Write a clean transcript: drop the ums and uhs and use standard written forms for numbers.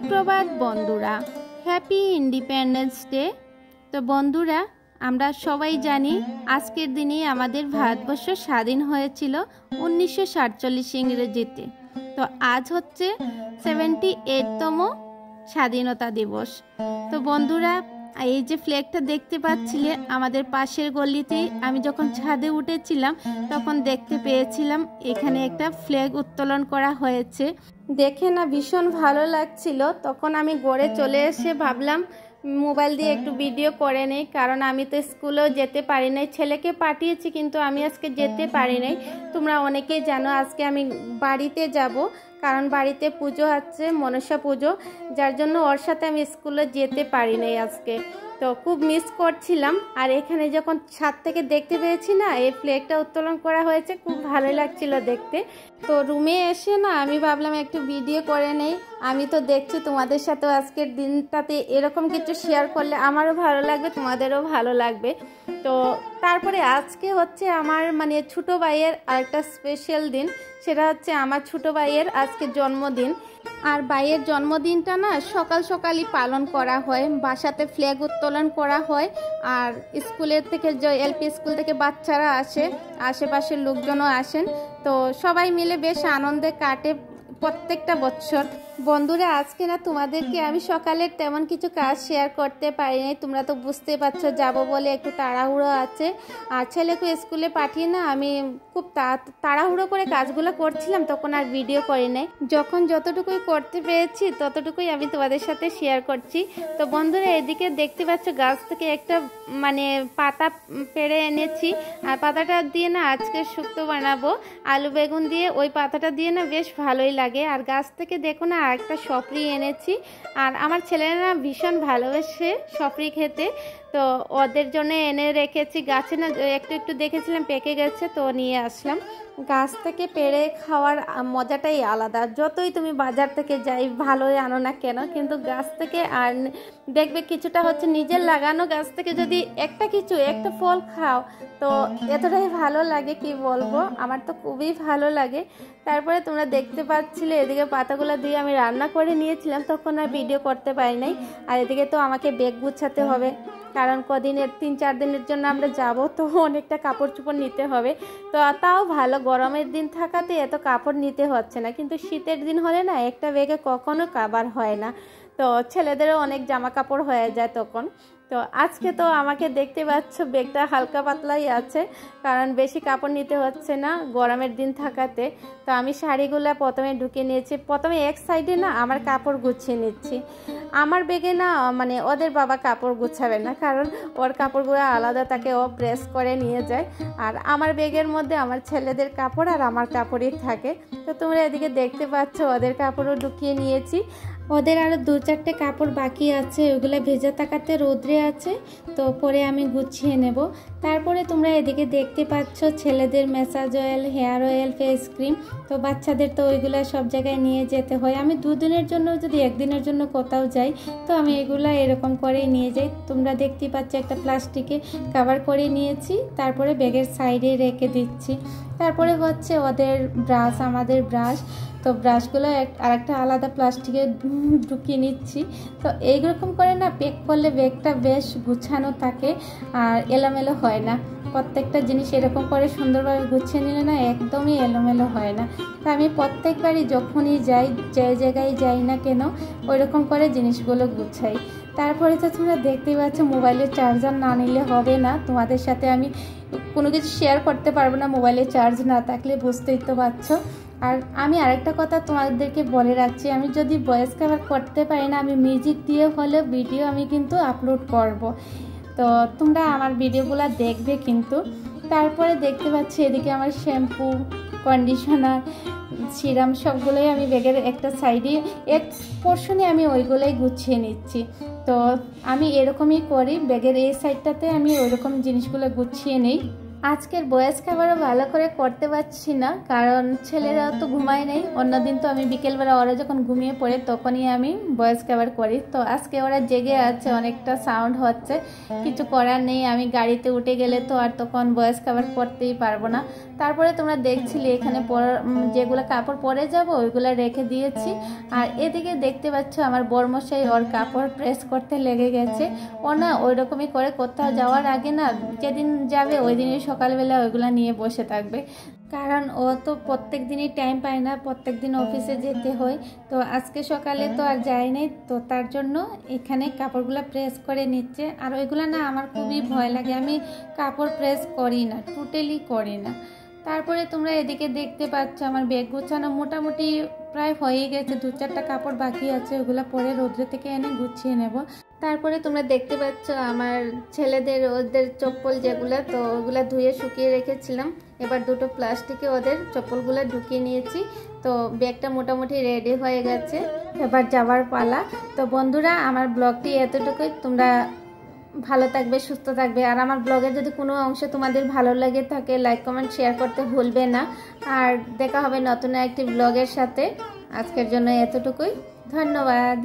সুপ্রভাত বন্ধুরা, happy independence day. তো বন্ধুরা, আমরা সবাই জানি আজকের দিনেই আমাদের ভারতবর্ষ স্বাধীন হয়েছিল 1947 ইংরেজিতে। তো আজ হচ্ছে 78তম স্বাধীনতা দিবস। তো বন্ধুরা, এই যে ফ্ল্যাগটা দেখতে পাচ্ছিলে আমাদের পাশের গলিতেই আমি যখন ছাদে উঠেছিলাম তখন দেখতে পেয়েছিলাম এখানে একটা ফ্ল্যাগ উত্তোলন করা হয়েছে। দেখে না ভীষণ ভালো লাগছিল। তখন আমি গড়ে চলে এসে ভাবলাম মোবাইল দিয়ে একটু ভিডিও করে নেই, কারণ আমি তো স্কুলেও যেতে পারি নাই। ছেলেকে পাঠিয়েছি কিন্তু আমি আজকে যেতে পারি নাই। তোমরা অনেকেই জানো আজকে আমি বাড়িতে যাব, কারণ বাড়িতে পুজো হচ্ছে, মনসা পুজো, যার জন্য ওর সাথে আমি স্কুলে যেতে পারি নাই আজকে। তো খুব মিস করছিলাম। আর এখানে যখন ছাদ থেকে দেখতে পেয়েছি না এই ফ্ল্যাগটা উত্তোলন করা হয়েছে, খুব ভালো লাগছিল দেখতে। তো রুমে এসে না আমি ভাবলাম একটু ভিডিও করে নেই। আমি তো দেখছি তোমাদের সাথেও আজকের দিনটাতে এরকম কিছু শেয়ার করলে আমারও ভালো লাগবে, তোমাদেরও ভালো লাগবে। তো তারপরে আজকে হচ্ছে আমার ছোট ভাইয়ের আরেকটা স্পেশাল দিন, সেটা হচ্ছে আমার ছোট ভাইয়ের আজকে জন্মদিন। আর ভাইয়ের জন্মদিনটা না সকাল সকালই পালন করা হয়, বাসাতে ফ্ল্যাগ উত্তোলন করা হয়। আর স্কুলের থেকে এলপি স্কুল থেকে বাচ্চারা আসে, আশেপাশের লোকজনও আসেন। তো সবাই মিলে বেশ আনন্দে কাটে প্রত্যেকটা বছর। বন্ধুরা, আজকে না তোমাদেরকে আমি সকালের তেমন কিছু কাজ শেয়ার করতে পারি নাই। তোমরা তো বুঝতে পারছো যাব বলে একটু তাড়াহুড়ো আছে। আর ছেলেকে স্কুলে পাঠিয়ে না আমি খুব তাড়াহুড়ো করে কাজগুলো করছিলাম, তখন আর ভিডিও করি নাই। যখন যতটুকুই করতে পেরেছি ততটুকুই আমি তোমাদের সাথে শেয়ার করছি। তো বন্ধুরা, এদিকে দেখতে পাচ্ছ গাছ থেকে একটা পাতা পেড়ে এনেছি। আর পাতাটা দিয়ে না আজকে শুক্তো বানাবো আলু বেগুন দিয়ে। ওই পাতাটা দিয়ে না বেশ ভালোই লাগে। আর গাছ থেকে দেখো না আরেকটা সপরি এনেছি। আর আমার ছেলেরা ভীষণ ভালোবাসে সপরি খেতে, তো ওদের জন্য এনে রেখেছি। গাছে না একটু একটু দেখেছিলাম পেকে গেছে, তো নিয়ে আসলাম। গাছ থেকে পেড়ে খাওয়ার মজাটাই আলাদা। যতই তুমি বাজার থেকে যাই ভালোই আনো না কেন, কিন্তু গাছ থেকে আর দেখবে কিছুটা হচ্ছে নিজের লাগানো গাছ থেকে যদি একটা ফল খাও তো এতটাই ভালো লাগে, কি বলবো, আমার তো খুবই ভালো লাগে। তারপরে তোমরা দেখতে পাচ্ছিলে এদিকে পাতাগুলো দিয়ে আমি রান্না করে নিয়েছিলাম, তখন আর ভিডিও করতে পারি নাই। আর এদিকে তো আমাকে ব্যাগ গুছাতে হবে, কারণ 3-4 দিনের জন্য আমরা যাব, তো অনেকটা কাপড় চোপড় নিতে হবে। তো তাও ভালো, গরমের দিন থাকাতে এত কাপড় নিতে হচ্ছে না, কিন্তু শীতের দিন হলে না একটা ব্যাগে কখনো কাভার হয় না। তো ছেলেদেরও অনেক জামা কাপড় হয়ে যায় তখন। তো আজকে তো আমাকে দেখতে পাচ্ছ ব্যাগটা হালকা পাতলাই আছে, কারণ বেশি কাপড় নিতে হচ্ছে না গরমের দিন থাকাতে। তো আমি শাড়িগুলো প্রথমে ঢুকিয়ে নিয়েছি। প্রথমে এক সাইডে না আমার কাপড় গুছিয়ে নিচ্ছি। আমার ব্যাগে না ওদের বাবা কাপড় গুছাবে না, কারণ ওর কাপড়গুলো আলাদা, তাকে ও প্রেস করে নিয়ে যায়। আর আমার ব্যাগের মধ্যে আমার ছেলেদের কাপড় আর আমার কাপড়ই থাকে। তো তোমরা এদিকে দেখতে পাচ্ছ ওদের কাপড়ও ঢুকিয়ে নিয়েছি। ওদের আরও 2-4টে কাপড় বাকি আছে, ওগুলো ভেজা থাকাতে রোদ্রে আছে, তো পরে আমি গুছিয়ে নেব। তারপরে তোমরা এদিকে দেখতে পাচ্ছ ছেলেদের massage oil, hair oil, face cream. তো বাচ্চাদের তো ওইগুলো সব জায়গায় নিয়ে যেতে হয়। আমি 2 দিনের জন্য যদি 1 দিনের জন্য কোথাও যাই তো আমি এগুলো এরকম করেই নিয়ে যাই। তোমরা দেখতে পাচ্ছ একটা প্লাস্টিকে কভার করে নিয়েছি, তারপরে ব্যাগের সাইডে রেখে দিচ্ছি। তারপরে হচ্ছে ওদের ব্রাশ, আমাদের ব্রাশ। তো ব্রাশগুলো আরেকটা আলাদা প্লাস্টিকে ঢুকিয়ে নিচ্ছি। তো এইরকম করে না প্যাক করলে ব্যাগটা বেশ গুছানো থাকে আর এলোমেলো হয় না। প্রত্যেকটা জিনিস এরকম করে সুন্দরভাবে গুছিয়ে নিলে না একদমই এলোমেলো হয় না। তো আমি প্রত্যেকবারই যখনই যাই, যে জায়গায় যাই না কেন, ওইরকম করে জিনিসগুলো গুছাই। তারপরে তো তোমরা দেখতেই পাচ্ছ মোবাইলের চার্জার না নিলে হবে না। তোমাদের সাথে আমি কোনো কিছু শেয়ার করতে পারবো না মোবাইলে চার্জ না থাকলে, বুঝতেই তো পারছো। আর আমি আরেকটা কথা তোমাদেরকে বলে রাখছি, আমি যদি ভয়েস কভার করতে পারি না, আমি মিউজিক দিয়ে হলে ভিডিও আমি কিন্তু আপলোড করব। তো তোমরা আমার ভিডিওগুলো দেখবে কিন্তু। তারপরে দেখতে পাচ্ছি এদিকে আমার শ্যাম্পু, কন্ডিশনার, সিরাম সবগুলোই আমি ব্যাগের একটা সাইডে এক পোর্শনে আমি ওইগুলোই গুছিয়ে নিচ্ছি। তো আমি এরকমই করি, ব্যাগের এই সাইডটাতে আমি ওইরকম জিনিসগুলো গুছিয়ে নিই। আজকের বয়েস খাবারও ভালো করে করতে পারছি না, কারণ ছেলেরা তো ঘুমায় নেই। অন্যদিন তো আমি বিকেলবেলা ওরা যখন ঘুমিয়ে পড়ে তখনই আমি বয়েস খাবার করি। তো আজকে ওরা জেগে আছে, অনেকটা সাউন্ড হচ্ছে, কিছু করার নেই। আমি গাড়িতে উঠে গেলে তো আর তখন বয়েস খাবার করতেই পারবো না। তারপরে তোমরা দেখছিলে এখানে যেগুলো কাপড় পরে যাব ওইগুলো রেখে দিয়েছি। আর এদিকে দেখতে পাচ্ছ আমার বরমশাই ওর কাপড় প্রেস করতে লেগে গেছে। ও না ওই রকমই করে কোথাও যাওয়ার আগে না, যেদিন যাবে ওই দিনই সকালবেলা ওইগুলো নিয়ে বসে থাকবে, কারণ ও তো প্রত্যেক দিনই টাইম পায় না, প্রত্যেক দিন অফিসে যেতে হয়। তো আজকে সকালে তো আর যায়নি, তো তার জন্য এখানে কাপড়গুলো প্রেস করে নিচ্ছে। আর ওইগুলো না আমার খুবই ভয় লাগে, আমি কাপড় প্রেস করি না, টোটালি করি না। তারপরে তোমরা এদিকে দেখতে পাচ্ছ আমার ব্যাগ গুছানো মোটামুটি প্রায় হয়ে গেছে, 2-4টা কাপড় বাকি আছে, ওগুলো পরে রোদ্রে থেকে এনে গুছিয়ে নেব। তারপরে তোমরা দেখতে পাচ্ছ আমার ছেলেদের ওদের চপ্পল যেগুলো, তো ওগুলো ধুয়ে শুকিয়ে রেখেছিলাম। এবার দুটো প্লাস্টিকে ওদের চপ্পলগুলো ঢুকিয়ে নিয়েছি। তো ব্যাগটা মোটামুটি রেডি হয়ে গেছে, এবার যাওয়ার পালা। তো বন্ধুরা আমার ব্লগটি এতটুকুই, তোমরা ভালো থাকবে, সুস্থ থাকবে। আর আমার ব্লগের যদি কোনো অংশ তোমাদের ভালো লাগে থাকে লাইক কমেন্ট শেয়ার করতে ভুলবে না। আর দেখা হবে নতুন একটি ব্লগের সাথে। আজকের জন্য এতটুকুই, ধন্যবাদ।